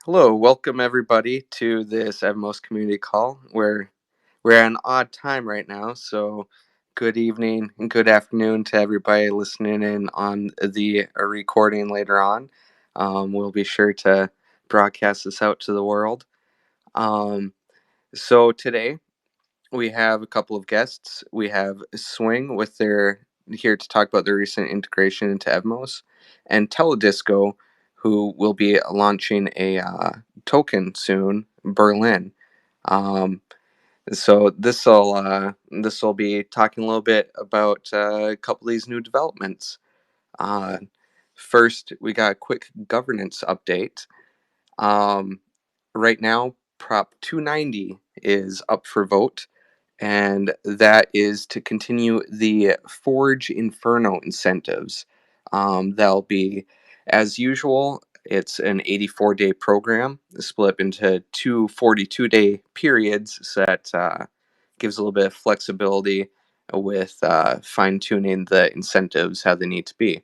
Hello, welcome everybody to this Evmos Community Call. We're at an odd time right now, so good evening and good afternoon to everybody listening in on the recording later on. We'll be sure to broadcast this out to the world. Um, so today we have a couple of guests. We have Swing with their here to talk about their recent integration into Evmos, and Teledisko, who will be launching a token soon, Berlin. Um, so this will be talking a little bit about a couple of these new developments. Uh, First, we got a quick governance update. Um, right now, Prop 290 is up for vote, and that is to continue the Forge Inferno incentives. That'll be, as usual, it's an 84-day program split up into two 42-day periods, so that gives a little bit of flexibility with fine tuning the incentives how they need to be.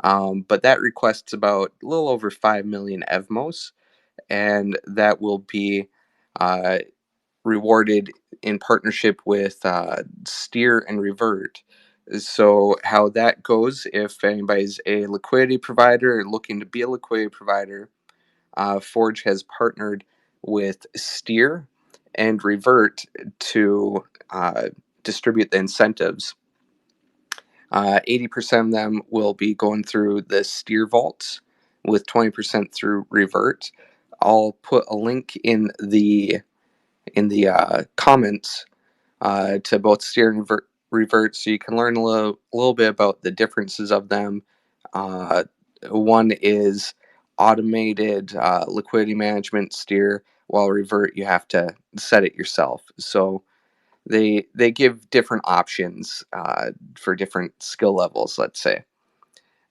But that requests about a little over 5 million Evmos, and that will be uh, rewarded in partnership with Steer and Revert. So, how that goes, if anybody's a liquidity provider or looking to be a liquidity provider, Forge has partnered with Steer and Revert to distribute the incentives. 80% of them will be going through the Steer vaults, with 20% through Revert. I'll put a link in the comments to both Steer and Revert, so you can learn a little bit about the differences of them. Uh, One is automated liquidity management Steer, while Revert you have to set it yourself. So they give different options for different skill levels, let's say.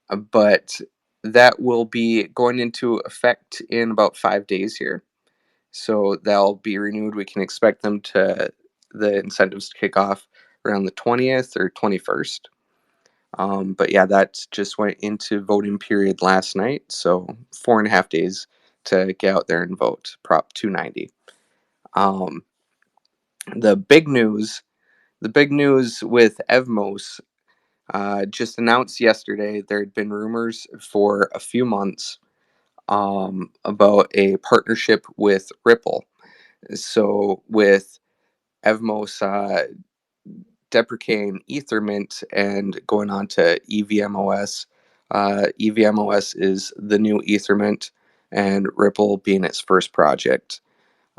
But that will be going into effect in about 5 days here. So they'll be renewed. We can expect the incentives to kick off around the 20th or 21st. But yeah, that just went into voting period last night. So 4.5 days to get out there and vote Prop 290. Um, the big news, the big news with Evmos just announced yesterday. There had been rumors for a few months about a partnership with Ripple. So with Evmos deprecating Ethermint and going on to EVMOS. EVMOS is the new Ethermint, and Ripple being its first project.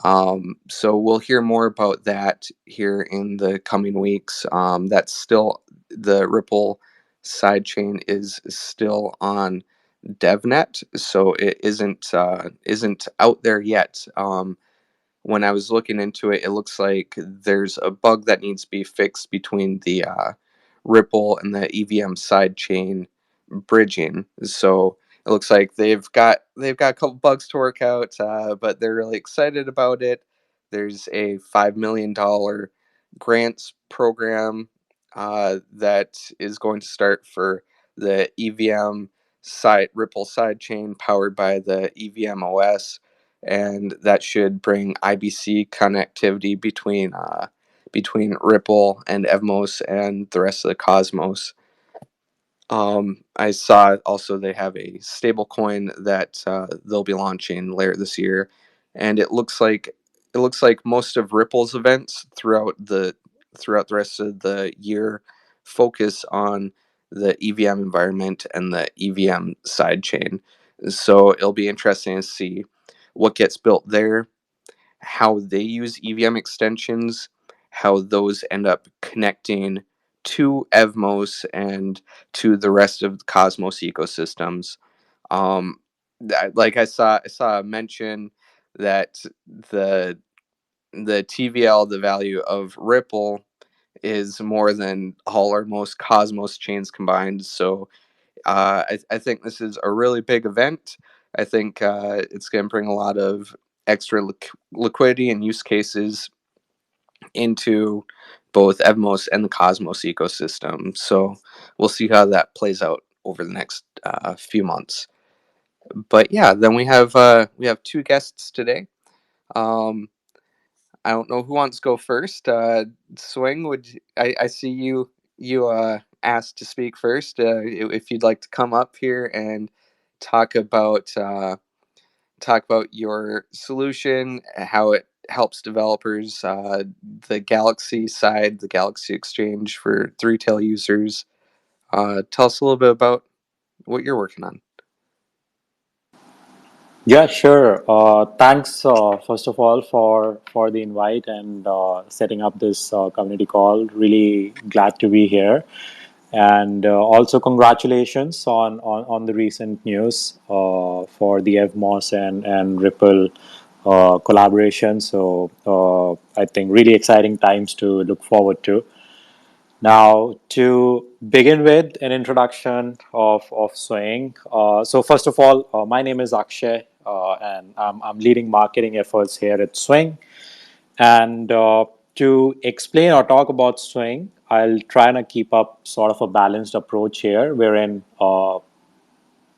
So we'll hear more about that here in the coming weeks. That's still the Ripple sidechain is still on DevNet, so it isn't out there yet. When I was looking into it, it looks like there's a bug that needs to be fixed between the Ripple and the EVM sidechain bridging. So it looks like they've got a couple bugs to work out, but they're really excited about it. There's a $5 million grants program that is going to start for the EVM side Ripple sidechain powered by the EVM OS, and that should bring IBC connectivity between Ripple and Evmos and the rest of the Cosmos. I saw also they have a stable coin that they'll be launching later this year, and it looks like most of Ripple's events throughout the rest of the year focus on the EVM environment and the EVM sidechain. So it'll be interesting to see what gets built there, how they use EVM extensions, how those end up connecting to Evmos and to the rest of the Cosmos ecosystems. Um, like I saw a mention that the the TVL, the value of Ripple, is more than all or most Cosmos chains combined. So I think this is a really big event. I think it's going to bring a lot of extra liquidity and use cases into both Evmos and the Cosmos ecosystem. So we'll see how that plays out over the next few months. But yeah, then we have two guests today. Um, I don't know who wants to go first. Swing, I see you asked to speak first. If you'd like to come up here and talk about talk about your solution, how it helps developers, the Galaxy side, the Galaxy Exchange for the retail users. Tell us a little bit about what you're working on. Yeah, sure. Thanks, first of all, for the invite and setting up this community call. Really glad to be here, and also congratulations on the recent news for the Evmos and Ripple collaboration. So I think really exciting times to look forward to. Now, to begin with, an introduction of Swing. So, first of all, my name is Akshay, and I'm leading marketing efforts here at Swing. And to explain or talk about Swing, I'll try and keep up sort of a balanced approach here, wherein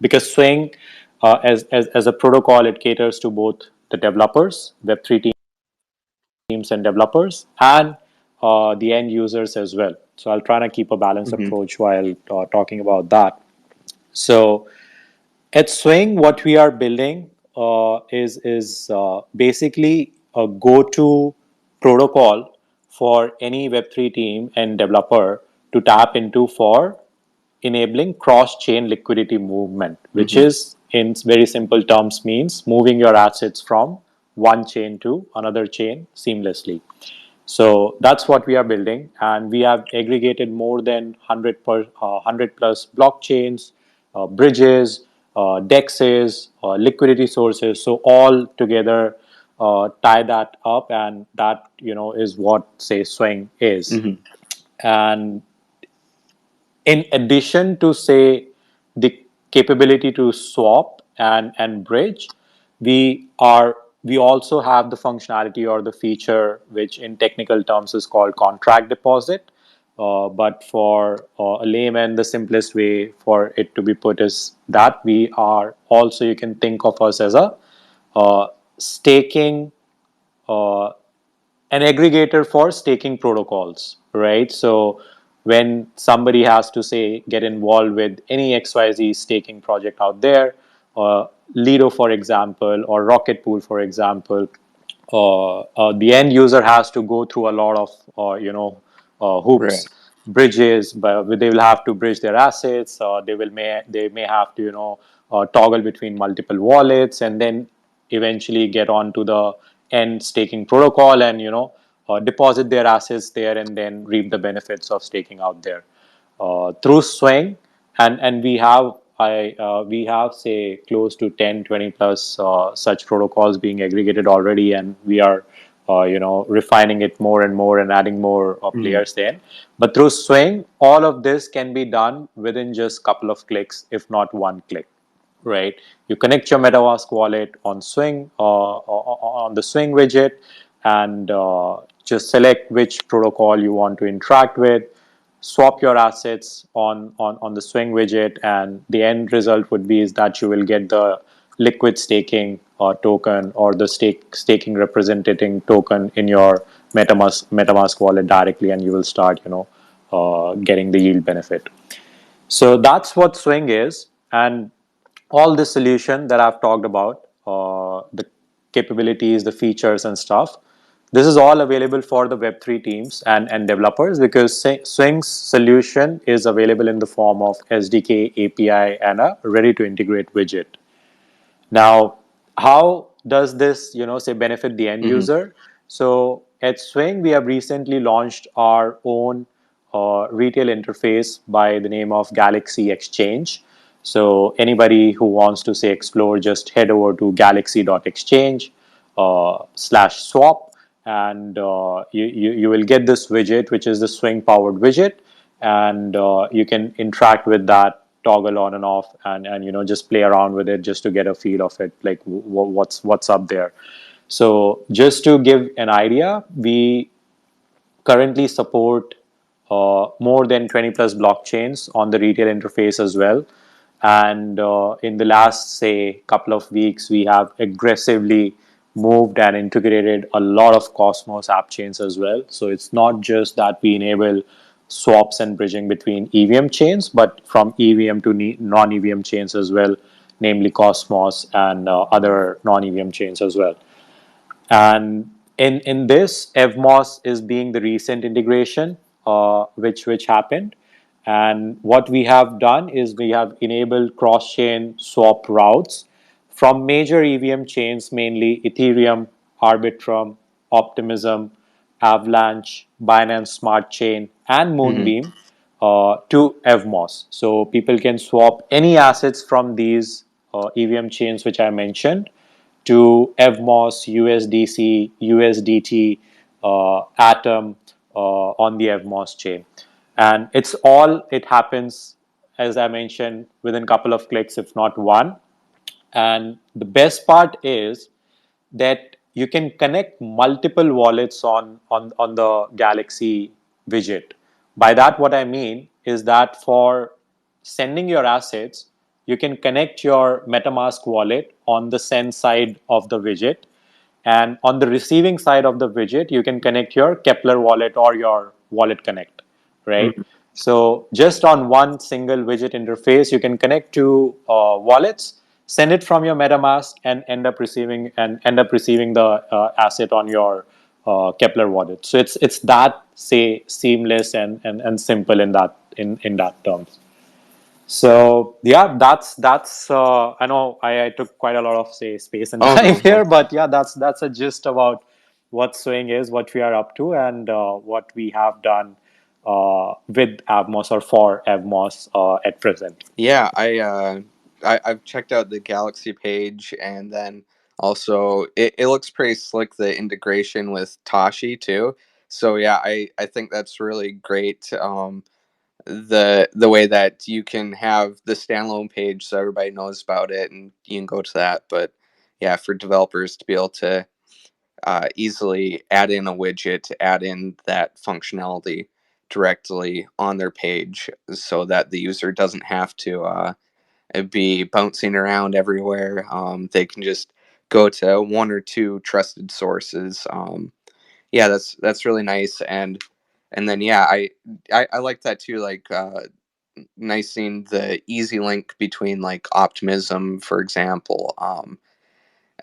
because Swing, as a protocol, it caters to both the developers, Web3 teams and developers, and the end users as well. So I'll try to keep a balanced Hmm. approach while talking about that. So at Swing, what we are building is basically a go-to protocol for any Web3 team and developer to tap into for enabling cross-chain liquidity movement, which Hmm. is in very simple terms means moving your assets from one chain to another chain seamlessly. So that's what we are building, and we have aggregated more than 100 plus blockchains, bridges, dexes, liquidity sources. So all together tie that up, and that is what say Swing is. Hmm. And in addition to say the capability to swap and bridge, we also have the functionality or the feature which in technical terms is called contract deposit. But for a layman, the simplest way for it to be put is that we are also, you can think of us as a staking, uh, an aggregator for staking protocols, right? So when somebody has to say get involved with any XYZ staking project out there, Lido, for example, or Rocket Pool, for example, the end user has to go through a lot of Right. hoops, bridges, but they will have to bridge their assets. They may have to toggle between multiple wallets, and then eventually get on to the end staking protocol and deposit their assets there and then reap the benefits of staking out there through Swing. And we have say close to 10, 20 plus such protocols being aggregated already, and we are refining it more and more and adding more Hmm. players there. But through Swing, all of this can be done within just couple of clicks, if not one click, right? You connect your MetaMask wallet on Swing, on the Swing widget, and just select which protocol you want to interact with, swap your assets on the Swing widget, and the end result would be is that you will get the liquid staking token or the staking representing token in your MetaMask wallet directly, and you will start getting the yield benefit. So that's what Swing is, and all this solution that I've talked about, the capabilities, the features, and stuff. This is all available for the Web3 teams and developers because Swing's solution is available in the form of SDK, API, and a ready to integrate widget. Now, how does this, say benefit the end Hmm. user? So at Swing, we have recently launched our own retail interface by the name of Galaxy Exchange. So anybody who wants to say explore, just head over to galaxy.exchange slash swap, and you will get this widget, which is the Swing powered widget, and you can interact with that, toggle on and off, and just play around with it just to get a feel of it, like what's up there. So just to give an idea, we currently support more than 20 plus blockchains on the retail interface as well. And in the last, say, couple of weeks, we have aggressively moved and integrated a lot of Cosmos app chains as well. So it's not just that we enable swaps and bridging between EVM chains, but from EVM to non-EVM chains as well, namely Cosmos and other non-EVM chains as well. And in this, Evmos is being the recent integration which happened. And what we have done is we have enabled cross-chain swap routes from major EVM chains, mainly Ethereum, Arbitrum, Optimism, Avalanche, Binance Smart Chain, and Hmm. Moonbeam to Evmos. So people can swap any assets from these EVM chains which I mentioned to Evmos, USDC, USDT, Atom on the Evmos chain. And it happens, as I mentioned, within a couple of clicks, if not one. And the best part is that you can connect multiple wallets on the Galaxy widget. By that, what I mean is that for sending your assets, you can connect your MetaMask wallet on the send side of the widget. And on the receiving side of the widget, you can connect your Kepler wallet or your Wallet Connect, right? Hmm. So just on one single widget interface, you can connect two wallets, send it from your MetaMask, and end up receiving the asset on your Kepler wallet. So it's that, say, seamless and simple in that terms. So yeah, that's I know I took quite a lot of, say, space and Oh time no, here, no. but yeah, that's a gist about what Swing is, what we are up to, and what we have done with Avmos or for Avmos at present. Yeah, I've checked out the Galaxy page, and then also it looks pretty slick, the integration with Tashi too. So yeah, I think that's really great. The way that you can have the standalone page so everybody knows about it and you can go to that. But yeah, for developers to be able to easily add in a widget, add in that functionality directly on their page so that the user doesn't have to be bouncing around everywhere. They can just go to one or two trusted sources. Yeah, that's really nice. And then yeah, I like that too. Like nice seeing the easy link between like optimism, for example.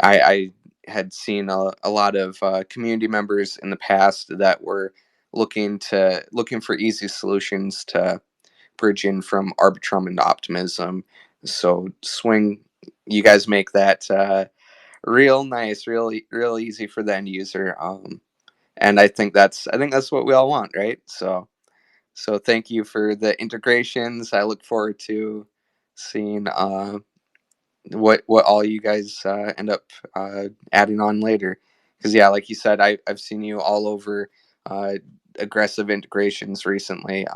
I had seen a lot of community members in the past that were looking for easy solutions to bridge in from Arbitrum and Optimism. So Swing, you guys make that real nice, real easy for the end user. And I think that's what we all want, right? So thank you for the integrations. I look forward to seeing what all you guys end up adding on later. Because yeah, like you said, I've seen you all over uh, aggressive integrations recently.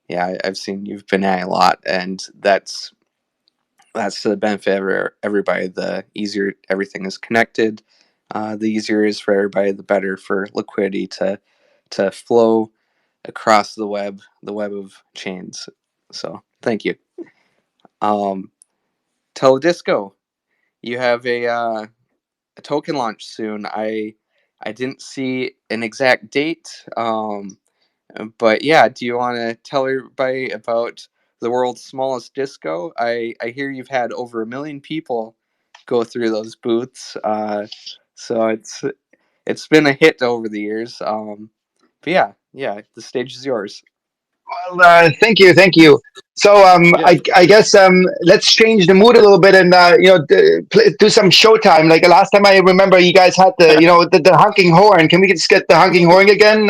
Yeah, I've seen you've been at a lot, and that's to the benefit of everybody. The easier everything is connected, the easier it is for everybody. The better for liquidity to flow across the web of chains. So thank you. Um, Teledisko, you have a token launch soon. I didn't see an exact date, but yeah, do you want to tell everybody about the world's smallest disco? I hear you've had over 1 million people go through those booths, so it's been a hit over the years. But yeah, the stage is yours. Well, thank you, thank you. So Yeah. I guess let's change the mood a little bit and do some showtime. Like the last time I remember, you guys had the honking horn. Can we just get the honking horn again?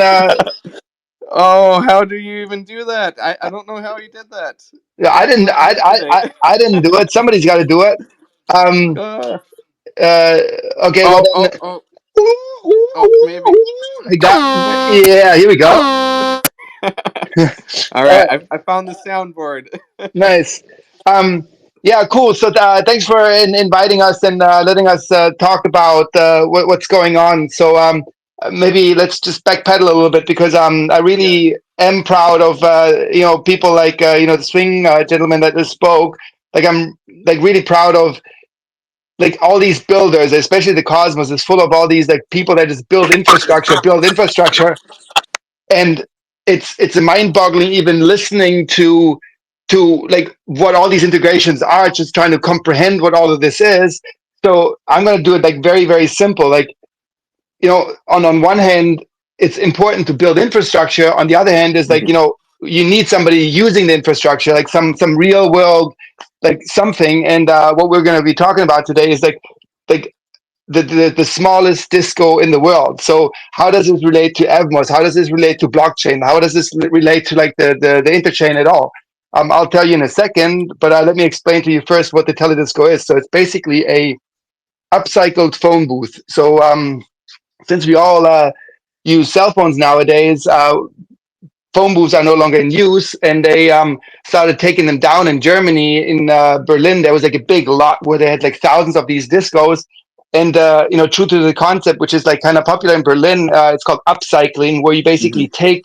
Oh, how do you even do that? I don't know how you did that. I That's didn't what I I, did I today. I I didn't do it. Somebody's got to do it. Um, uh, uh, okay, well oh, then, oh, oh, oh, maybe. like that. Yeah, here we go. All right, I found the soundboard. Nice. Um, yeah, cool. So thanks for inviting us and letting us talk about what's going on. So maybe let's just backpedal a little bit, because I Yeah. really am proud of people like the swing gentleman that just spoke. Like I'm like really proud of like all these builders, especially the Cosmos is full of all these like people that just build infrastructure, and it's a mind-boggling even listening to like what all these integrations are, just trying to comprehend what all of this is. So I'm going to do it like very, very simple. Like, on one hand, it's important to build infrastructure. On the other hand, is like, Mhm. you need somebody using the infrastructure, like some real world, like something. And what we're going to be talking about today is like the smallest disco in the world. So how does this relate to Evmos? How does this relate to blockchain? How does this relate to like the interchain at all? I'll tell you in a second, but let me explain to you first what the Teledisko is. So it's basically a upcycled phone booth. So since we all use cell phones nowadays, phone booths are no longer in use, and they started taking them down in Germany. In Berlin, there was like a big lot where they had like thousands of these discos. And true to the concept, which is like kind of popular in Berlin, it's called upcycling, where you basically Mhm. take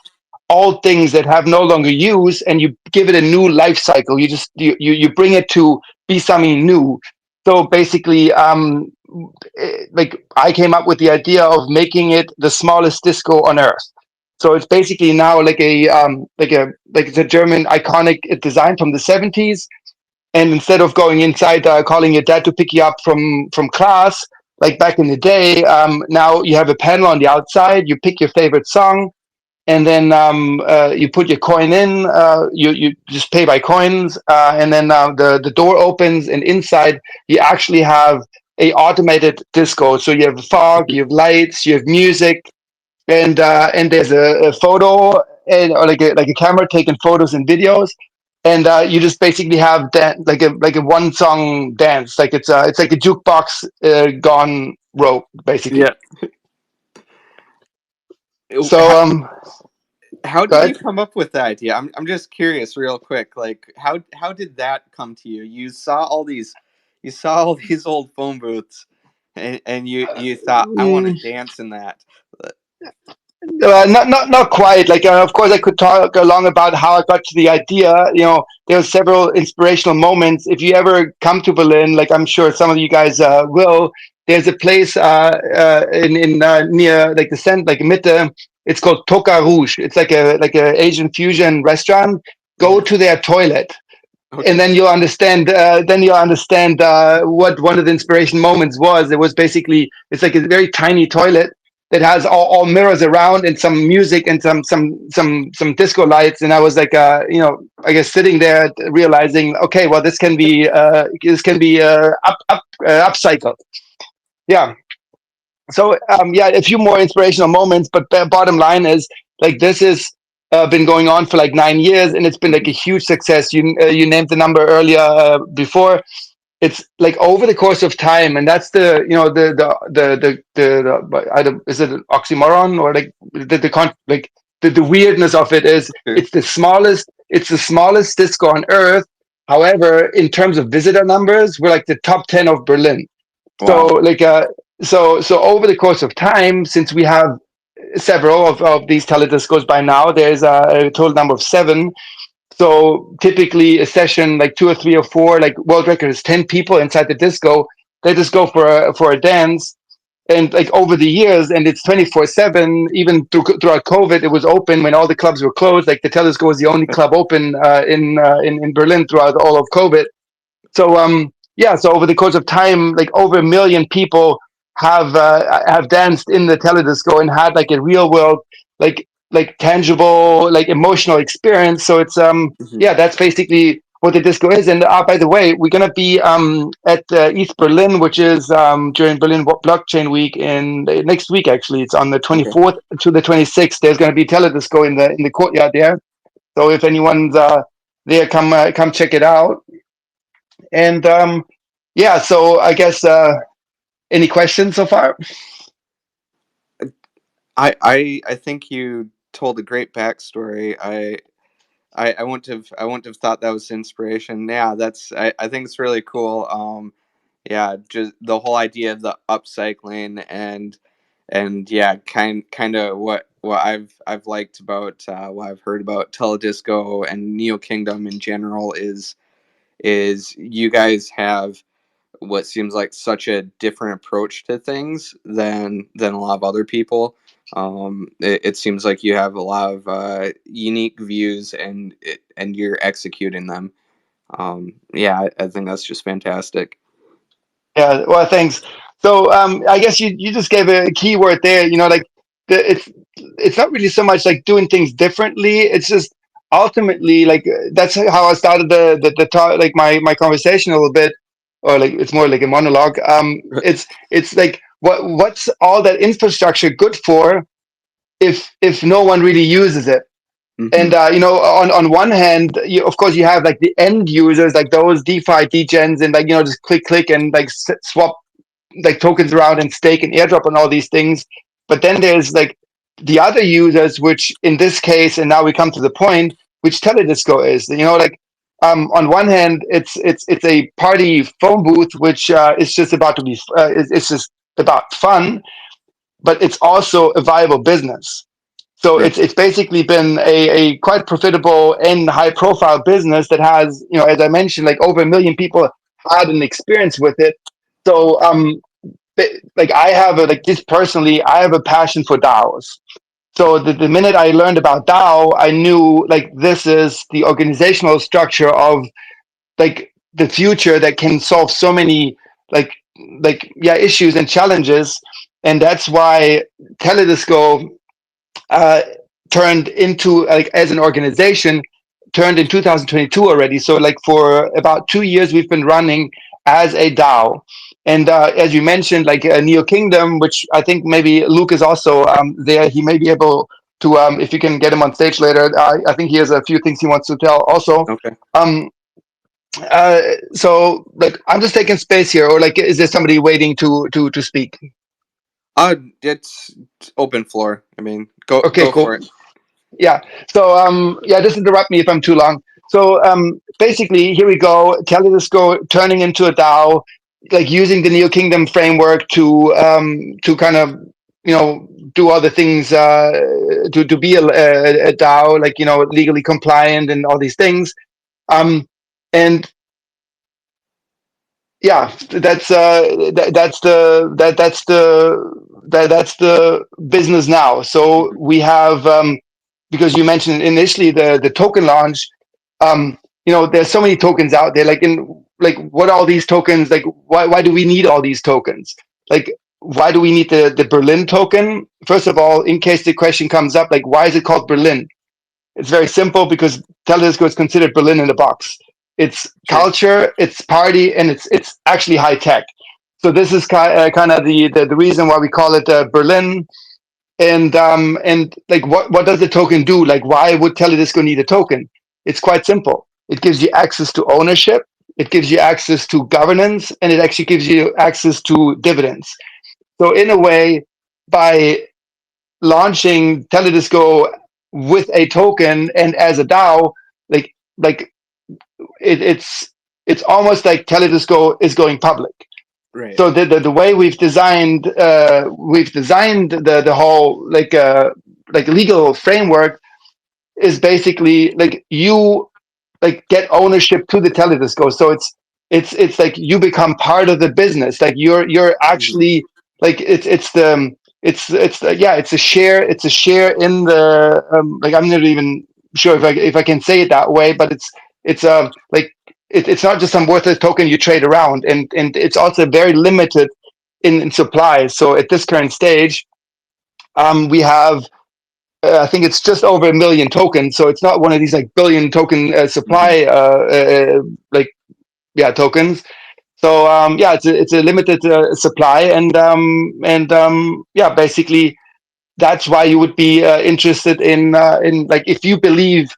all things that have no longer use and you give it a new life cycle. You bring it to be something new. So basically, like I came up with the idea of making it the smallest disco on earth. So it's basically now like it's a German iconic design from the 70s. And instead of going inside, calling your dad to pick you up from class, like back in the day, now you have a panel on the outside. You pick your favorite song, and then you put your coin in. You just pay by coins, and then the door opens, and inside you actually have a automated disco. So you have fog, you have lights, you have music, and there's a photo, and or like a camera taking photos and videos, and you just basically have like a one song dance, like it's like a jukebox gone rogue basically. Yeah. So How, how go did you ahead. come up with the idea? I'm just curious, real quick. Like, how did that come to you? You saw all these old phone booths, and you thought, I want to Mm, dance in that. not quite. Like, of course, I could talk along about how I got to the idea. There were several inspirational moments. If you ever come to Berlin, like I'm sure some of you guys will, there's a place in near like the center, like Mitte. It's called Toka Rouge. It's like a Asian fusion restaurant. Go Mhm. to their toilet, and Okay. then you'll understand. What one of the inspiration moments was. It was basically it's like a very tiny toilet that has all mirrors around and some music and some disco lights. And I was like, I guess sitting there realizing, okay, well, this can be upcycled. Yeah. So yeah, a few more inspirational moments, but bottom line is like this is been going on for like 9 years, and it's been like Mhm. a huge success. You named the number earlier before. It's like over the course of time, and that's is it an oxymoron, or like the weirdness of it is Sure. it's the smallest disco on earth. However, in terms of visitor numbers, we're like the top 10 of Berlin. So Wow. like so over the course of time, since we have several of these telediscos by now, there's a total number of seven. So typically a session, like two or three or four, like world record is 10 people inside the disco. They just go for a dance. And like over the years, and it's 24/7. Even throughout COVID, it was open when all the clubs were closed. Like the Telesco was the only club open in Berlin throughout all of COVID. So yeah, so over the course of time, like over 1 million people have danced in the teledisco and had like a real world, like tangible, like emotional experience. So it's Mhm. yeah, that's basically what the disco is. And by the way, we're gonna be at East Berlin, which is during Berlin Blockchain Week in next week. Actually, it's on the Okay. 24th to the 26th. There's gonna be teledisco in the courtyard there. So if anyone's there, come check it out. And yeah, so I guess any questions so far? I think you told a great backstory. I wouldn't have thought that was inspiration. Yeah, I think it's really cool. Yeah, just the whole idea of the upcycling, and and yeah, kind of what I've liked about what I've heard about Teledisko and Neo Kingdom in general is you guys have what seems like such a different approach to things than a lot of other people. It seems like you have a lot of unique views, and you're executing them. Yeah, I think that's just fantastic. Yeah, well, thanks. So I guess you just gave a key word there. You know, like it's not really so much like doing things differently. It's just ultimately like that's how I started the talk, like my conversation a little bit, or like it's more like a monologue. It's like what's all that infrastructure good for if no one really uses it? Mm-hmm. And you know, on one hand, of course, you have like the end users, like those DeFi degens, and like you know, just click and like swap like tokens around and stake and airdrop and all these things. But then there's like the other users, which in this case, and now we come to the point, which Teledisko is. You know, like on one hand, it's a party phone booth, which is just about to be, it's just about fun, but it's also a viable business. So Right. it's basically been a quite profitable and high profile business that has, you know, as I mentioned, like over 1 million people had an experience with it. So like I have a, like this personally, I have a passion for DAOs. So the minute I learned about DAO, I knew like this is the organizational structure of like the future that can solve so many like yeah issues and challenges, and that's why Teledisko uh, turned into like as an organization turned in 2022 already. So like for about 2 years we've been running as a DAO. And as you mentioned, like Neo Kingdom, which I think maybe Luke is also there. He may be able to, if you can get him on stage later. I think he has a few things he wants to tell also. Okay. Um, so like I'm just taking space here, or like is there somebody waiting to speak? It's open floor. I mean, go Okay, go for cool. it. Yeah. So yeah, just interrupt me if I'm too long. So basically, here we go. Teledisko turning into a DAO, like using the Neo Kingdom framework to kind of you know do all the things to be a DAO, like you know legally compliant and all these things. And yeah, that's the business now. So Mhm. we have because you mentioned initially the token launch. You know, there's so many tokens out there. Like in like what are all these tokens? Like why do we need all these tokens? Like why do we need the Berlin token? First of all, in case the question comes up, like why is it called Berlin? It's very simple because Teledisko is considered Berlin in a box. It's Sure. culture, it's party, and it's actually high tech. So this is kind of the reason why we call it Berlin. And like what does the token do? Like why would Teledisko need a token? It's quite simple. It gives you access to ownership, it gives you access to governance, and it actually gives you access to dividends. So in a way, by launching Teledisko with a token and as a DAO, like it's almost like Teledisko is going public. Right. So the way we've designed the whole like legal framework is basically like you like get ownership to the Teledisko. So it's like you become part of the business. Like you're Mhm. actually like yeah it's a share in the like I'm not even sure if I can say it that way, but it's like it's not just some worthless token you trade around, and it's also very limited in supply. So at this current stage, we have I think it's just over 1 million tokens. So it's not one of these like billion token Mhm. supply like yeah tokens. So yeah, it's a limited supply, and yeah, basically that's why you would be interested in like if you believe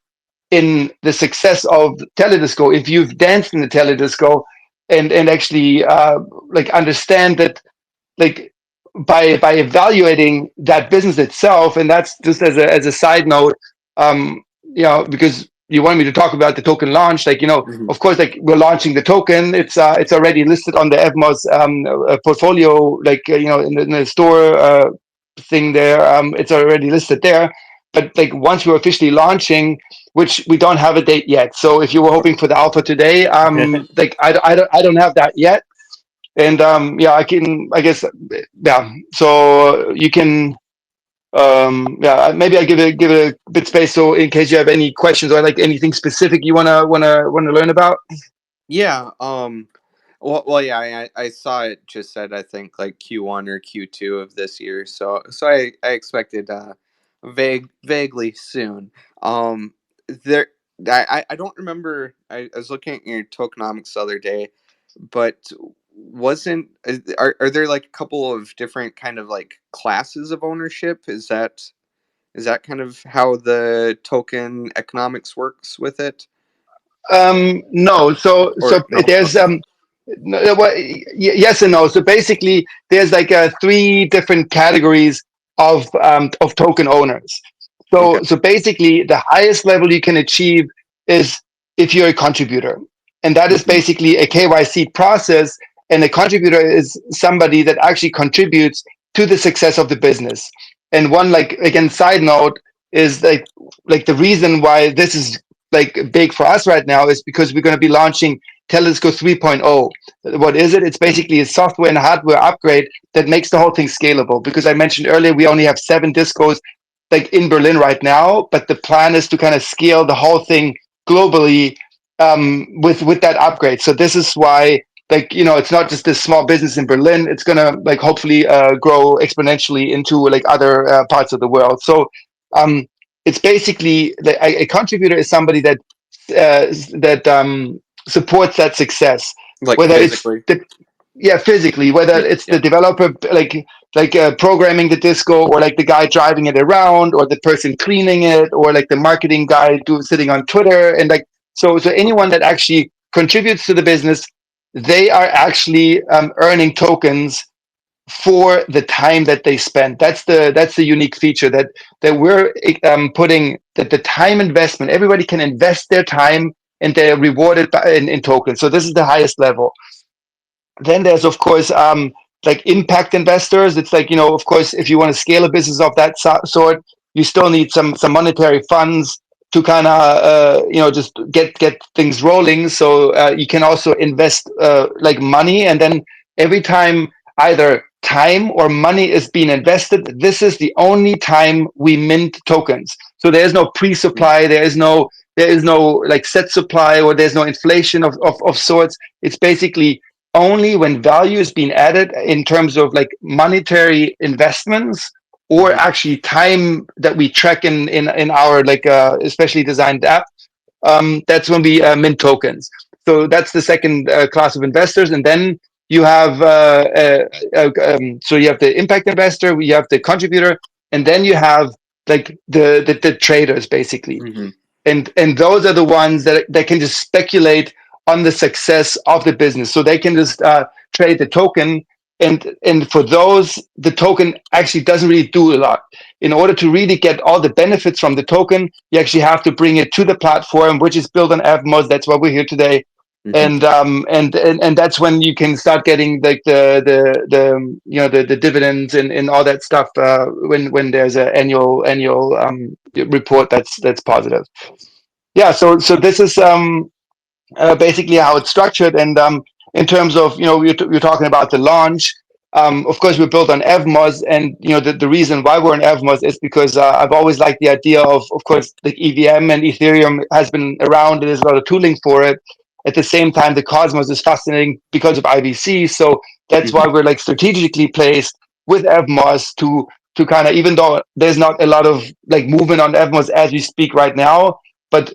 in the success of Teledisko, if you've danced in the Teledisko, and actually like understand that like by evaluating that business itself, and that's just as a side note, you know, because you want me to talk about the token launch, like you know, Mhm. of course, like we're launching the token. It's already listed on the Evmos portfolio, like you know, in the store. thing there. It's already listed there. But like once we're officially launching, which we don't have a date yet. So if you were hoping for the alpha today, like I don't have that yet. And yeah, I guess, yeah. So you can, yeah, maybe I give it a bit space. So in case you have any questions or like anything specific you wanna learn about. Yeah. Well, yeah. I saw it just said I think like Q1 or Q2 of this year. So I expected vaguely soon. There. I don't remember. I was looking at your tokenomics the other day, but wasn't are there like a couple of different kind of like classes of ownership? Is that kind of how the token economics works with it? No, so Or no? there's Okay. well, yes and no. So basically, there's like three different categories of token owners. Okay. So basically, the highest level you can achieve is if you're a contributor, and that is Hmm. basically a KYC process. And a contributor is somebody that actually contributes to the success of the business. And one, like, again, side note is like the reason why this is like big for us right now is because we're going to be launching Teledisko 3.0. What is it? It's basically a software and hardware upgrade that makes the whole thing scalable. Because I mentioned earlier, we only have 7 discos like in Berlin right now, but the plan is to kind of scale the whole thing globally with that upgrade. So this is why, like, it's not just this small business in Berlin. It's gonna like hopefully grow exponentially into like other parts of the world. So um, it's basically a contributor is somebody that supports that success, Like whether it's physically? the yeah, physically, whether Yeah. it's the Yeah. developer like programming the disco, or like the guy driving it around, or the person cleaning it, or like the marketing guy sitting on Twitter, and like so anyone Okay. that actually contributes to the business, they are actually earning tokens for the time that they spend. That's the unique feature that we're putting, that the time investment, everybody can invest their time and they're rewarded in tokens. So this is the highest level. Then there's of course like impact investors. It's like, of course, if you want to scale a business of that sort, you still need some monetary funds to kind of just get things rolling. So you can also invest like money, and then every time either time or money is being invested, this is the only time we mint tokens. So there's no Mm. pre-supply, there is no like set supply, or there's no inflation of sorts. It's basically only when value is being added in terms of like monetary investments, or Mhm. actually time that we track in our like especially designed app. That's when we mint tokens. So that's the second class of investors. And then you have so you have the impact investor, you have the contributor, and then you have like the traders basically. Mhm. And those are the ones that can just speculate on the success of the business. So they can just trade the token, and for those, the token actually doesn't really do a lot. In order to really get all the benefits from the token, you actually have to bring it to the platform, which is built on Evmos. That's why we're here today. Mhm. And that's when you can start getting like the dividends and all that stuff when there's an annual report that's positive. Yeah, so this is basically how it's structured. And in terms of, you're talking about the launch. Of course, we're built on Evmos, and the reason why we're on Evmos is because I've always liked the idea of course, like EVM and Ethereum has been around. There's a lot of tooling for it. At the same time, the Cosmos is fascinating because of IBC. So that's why Mhm. we're like strategically placed with Evmos to kind of, even though there's not a lot of like movement on Evmos as we speak right now, but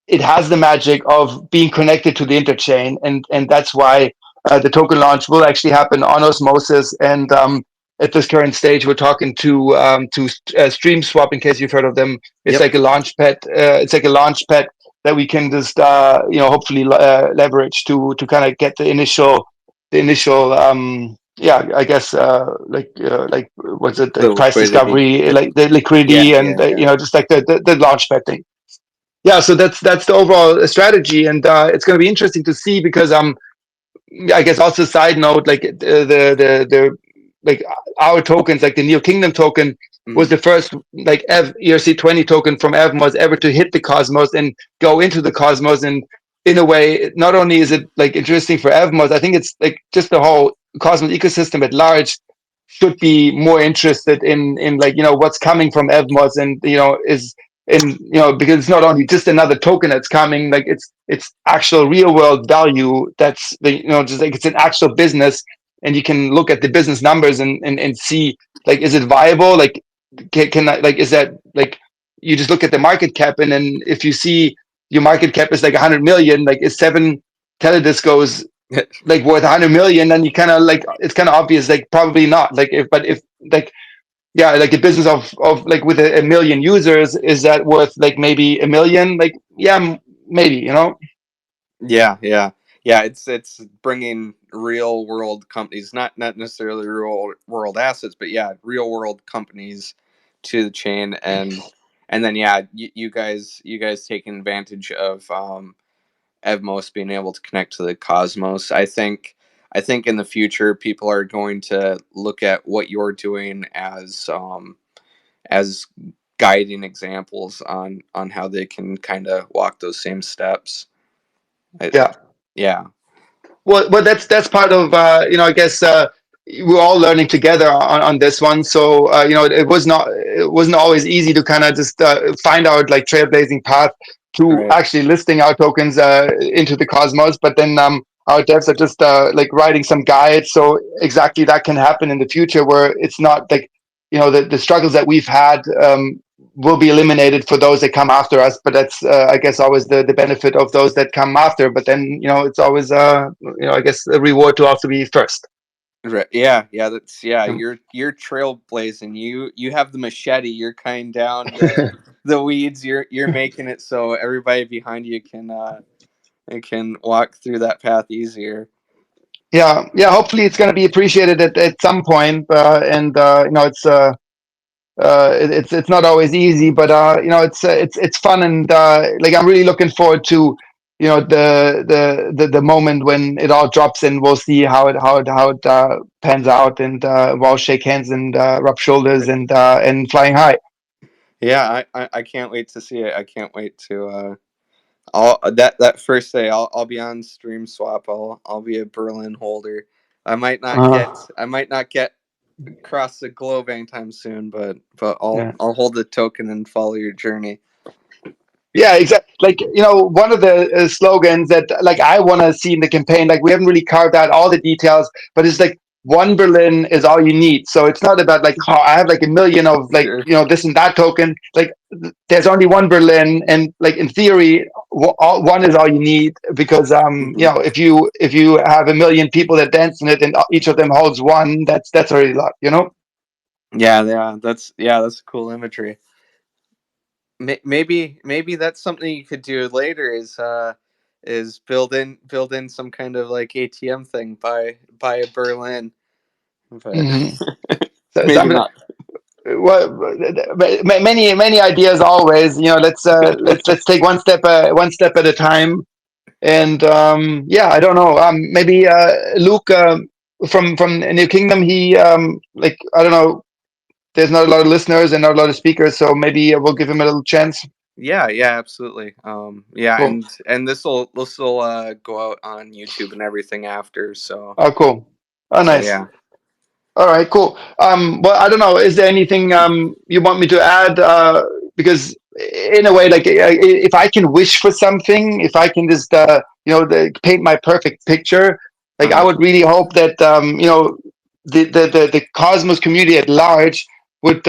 it has the magic of being connected to the interchain, and that's why the token launch will actually happen on osmosis. And at this current stage, we're talking to Stream Swap, in case you've heard of them. It's Yep. like a launch pad. It's like a launch pad that we can just hopefully leverage to kind of get the initial yeah, I guess like what's it, The like price liquidity. discovery, like the Yeah. liquidity, and Yeah. Yeah. just like the launch pad thing. Yeah, so that's the overall strategy. And it's going to be interesting to see, because I guess also side note, like the like our tokens, like the Neo Kingdom token, was Mhm. the first like ERC20 token from Evmos ever to hit the Cosmos and go into the Cosmos. And in a way, not only is it like interesting for Evmos, I think it's like just the whole Cosmos ecosystem at large should be more interested in like what's coming from Evmos, and is and because it's not only just another token that's coming, like it's actual real world value that's just like it's an actual business, and you can look at the business numbers and see like is it viable, like can I, like is that like you just look at the market cap, and then if you see your market cap is like 100 million, like is seven Telediscos like worth 100 million, then you kind of like it's kind of obvious like probably not, like if like yeah, like a business of like with a million users, is that worth like maybe a million, like yeah, maybe Yeah, yeah, yeah. It's bringing real world companies, not necessarily real world assets, but yeah, real world companies to the chain, and then yeah, you guys taking advantage of Evmos being able to connect to the Cosmos. I think in the future people are going to look at what you're doing as guiding examples on how they can kind of walk those same steps. I, yeah. yeah, Well, that's part of I guess we're all learning together on this one. So it wasn't always easy to kind of just find out like trailblazing path to right. actually listing our tokens into the Cosmos. But then our devs are just like writing some guides, so exactly that can happen in the future, where it's not like the struggles that we've had will be eliminated for those that come after us. But that's I guess always the benefit of those that come after. But then it's always I guess a reward to also be first. Right. Yeah, yeah, that's yeah, Yeah. you're trailblazing. You have the machete, you're cutting down the weeds, you're making it so everybody behind you can walk through that path easier. Yeah. Hopefully, it's going to be appreciated at some point. And it's not always easy, but it's fun, and like I'm really looking forward to the moment when it all drops, and we'll see how it pans out, and we'll shake hands and rub shoulders and flying high. Yeah, I can't wait to see it. I can't wait to I'll that first day I'll be on Stream Swap. I'll be a Berlin holder. I might not get across the globe anytime soon, but I'll Yeah. I'll hold the token and follow your journey. Yeah, exactly. Like one of the slogans that like I want to see in the campaign. Like we haven't really carved out all the details, but it's like one Berlin is all you need. So it's not about like oh, I have like a million of like Sure. this and that token. Like there's only one Berlin, and like in theory, one is all you need, because Mhm. if you have a million people that dance in it, and each of them holds one, that's already a lot. Yeah, that's cool imagery. Maybe that's something you could do later is build in some kind of like ATM thing by a Berlin, but Mm-hmm. So, maybe not. well, many ideas always. Let's take one step at a time. And yeah, I don't know. Maybe Luke from New Kingdom. He like I don't know. There's not a lot of listeners and not a lot of speakers, so maybe we'll give him a little chance. Yeah, absolutely. Yeah, Cool. and this will go out on YouTube and everything after. So Oh, cool. Oh, so nice. yeah. All right, cool. Well, I don't know. Is there anything you want me to add? Because in a way, like if I can wish for something, if I can just paint my perfect picture, like I Uh-huh. would really hope that the Cosmos community at large would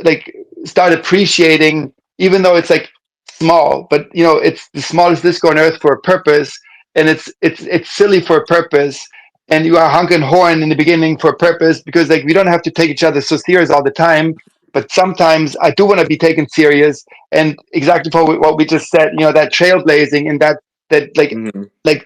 like start appreciating, even though it's like small, but it's the smallest disco on earth for a purpose, and it's silly for a purpose, and you are honk and horn in the beginning for a purpose, because like we don't have to take each other so serious all the time, but sometimes I do want to be taken serious. And exactly for what we just said, that trailblazing, and that Hmm. like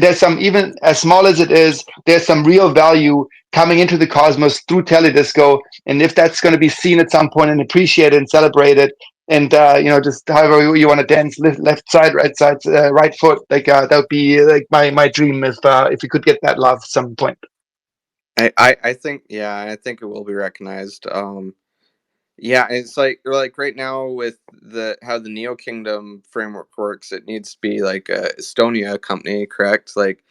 there's some, even as small as it is, there's some real value coming into the Cosmos through Teledisco. And if that's going to be seen at some point and appreciated and celebrated, and just however you want to dance, left side, right side, right foot, like that would be like my dream, if we could get that love at some point. I think, yeah, I think it will be recognized. Yeah, it's like right now with the how the Neo Kingdom framework works, it needs to be like a Estonia company, correct? Like,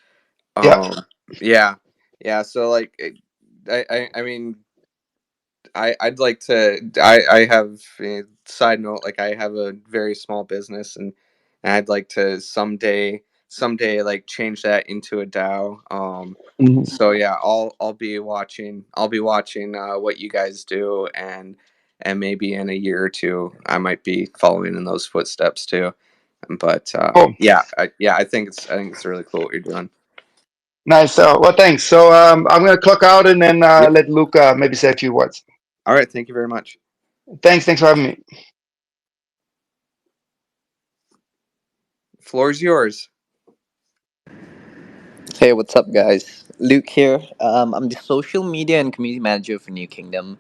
Yeah. um, yeah, yeah. So like, I mean, I'd like to. I have a side note. Like I have a very small business, and I'd like to someday like change that into a DAO. Mhm. So yeah, I'll be watching. I'll be watching what you guys do, and maybe in a year or two, I might be following in those footsteps too. But Cool. yeah, yeah, I think it's really cool what you're doing. Nice. Well, thanks. So I'm gonna clock out and then Yep. let Luke maybe say a few words. All right. Thank you very much. Thanks. For having me. Floor's yours. Hey, what's up, guys? Luke here. I'm the social media and community manager for New Kingdom.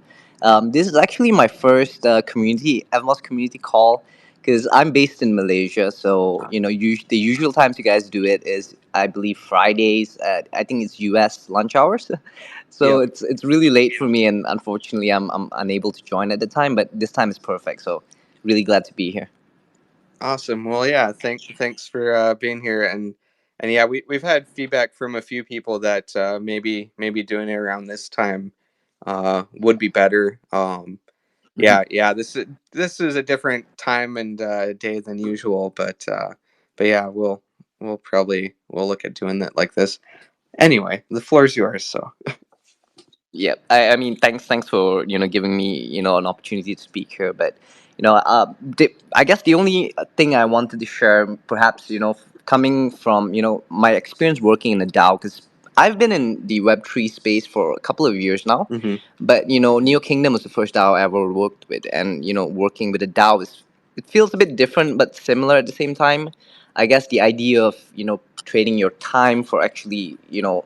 This is actually my first Evmos Community Call, because I'm based in Malaysia. So, the usual times you guys do it is, I believe, Fridays at, I think it's US lunch hours. So Yep. it's really late for me, and unfortunately, I'm unable to join at the time. But this time is perfect. So, really glad to be here. Awesome. Well, yeah. Thanks for being here, and yeah, we've had feedback from a few people that maybe doing it around this time would be better. Mhm. Yeah. This is a different time and day than usual, but yeah, we'll look at doing that like this. Anyway, the floor's yours. So. Yeah, I mean, thanks for giving me an opportunity to speak here. But I guess the only thing I wanted to share, perhaps coming from my experience working in the DAO, because I've been in the Web3 space for a couple of years now. Hmm. But Neo Kingdom was the first DAO I ever worked with, and working with a DAO it feels a bit different but similar at the same time. I guess the idea of trading your time for actually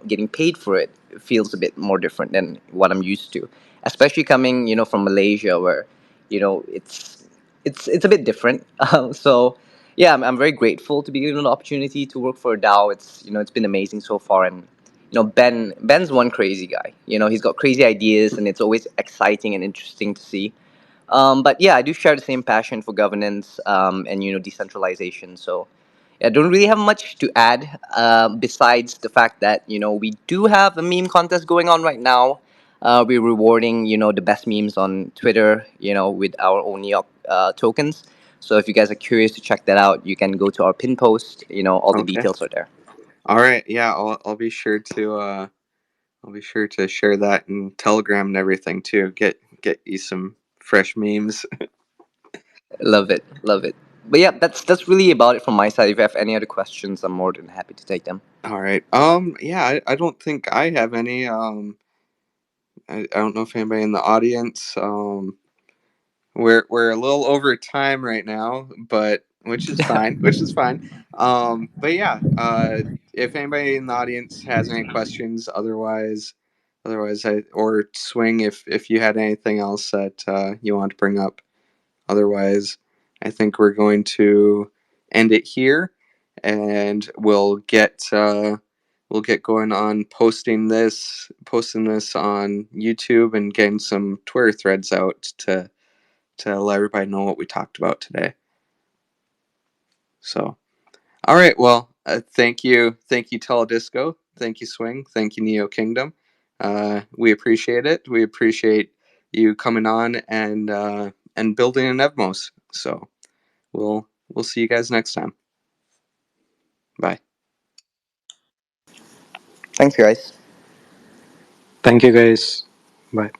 getting paid for it feels a bit more different than what I'm used to, especially coming from Malaysia, where it's a bit different. So yeah, I'm very grateful to be given the opportunity to work for a DAO. It's been amazing so far, and Ben's one crazy guy. He's got crazy ideas, and it's always exciting and interesting to see. But yeah, I do share the same passion for governance, and decentralization. So I don't really have much to add, besides the fact that we do have a meme contest going on right now. We're rewarding the best memes on Twitter, with our own New York tokens. So if you guys are curious to check that out, you can go to our pin post. All the Okay. details are there. All right. Yeah, I'll be sure to I'll be sure to share that in Telegram and everything too. Get you some fresh memes. Love it, love it. But yeah, that's really about it from my side. If you have any other questions, I'm more than happy to take them. All right. Yeah, I don't think I have any. I don't know if anybody in the audience. We're a little over time right now, but which is fine, which is fine. But yeah, if anybody in the audience has any questions, otherwise, or swing if you had anything else that you want to bring up. Otherwise, I think we're going to end it here, and we'll get going on posting this on YouTube and getting some Twitter threads out to let everybody know what we talked about today. So, all right, well, thank you, Teledisko, thank you, Swing, thank you, Neo Kingdom. We appreciate it. We appreciate you coming on and building an Evmos. So we'll see you guys next time. Bye. Thanks, guys. Thank you, guys. Bye.